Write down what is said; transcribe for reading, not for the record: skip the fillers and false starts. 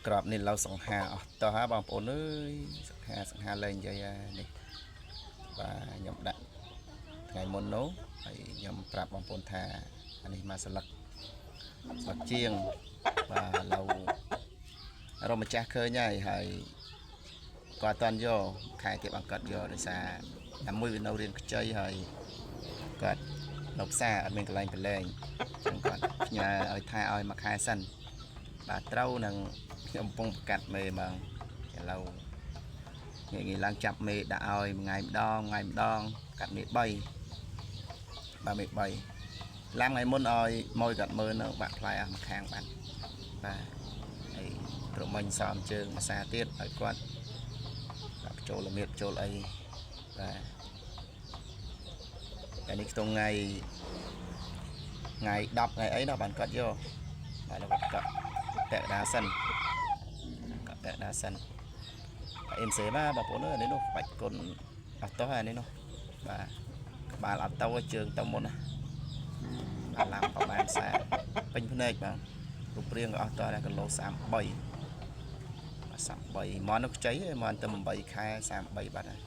ក្របនេះឡូវសង្ហាអស់តោះហ่าបងប្អូនអើយសង្ហាលេងនិយាយនេះបាទខ្ញុំដាក់ថ្ងៃមុននោះហើយខ្ញុំប្រាប់បងប្អូនថាអានេះមកស្លឹកជាងបាទឡូវរកម្ចាស់ឃើញហើយគាត់អត់តាន់យកខែគេបង្កាត់យកដោយសារតែមួយវានៅរៀនខ្ចីហើយគាត់នៅផ្សារអត់មានកន្លែងប្រឡែងអញ្ចឹងគាត់ផ្ញើឲ្យថែឲ្យមួយខែសិនបាទត្រូវនឹងខ្ញុំកំពុងប្រកាត់មេមកឥឡូវងាយឡើងចាប់មេដាក់ឲ្យមួយថ្ងៃម្ដងកាត់មេ3បាទមេ3ឡើងថ្ងៃមុនឲ្យមកកាត់មើលនៅបាក់ផ្លែអស់មួយខាងបានបាទហើយប្រមាញ់សំជើងមួយសាទៀតឲ្យគាត់ដាក់ចូលល្មៀតចូលអីបាទតែនេះក្នុងថ្ងៃ10ថ្ងៃអីណាបានគាត់យកបាទគាត់កាត់តែដាសិនអ៊ីមសេបាទបងប្អូនអើយនេះនោះបាច់គុណអត់តោះហើយនេះនោះបាទក្បាលអត់ទៅជើងទៅមុនណាបាទឡើងប្រហែលសាពេញភ្នែកបាទរូបរាងក៏អស់តោះដែរគីឡូ33មកនោះខ្ចីមកទៅ8ខែ33បាត់ហើយ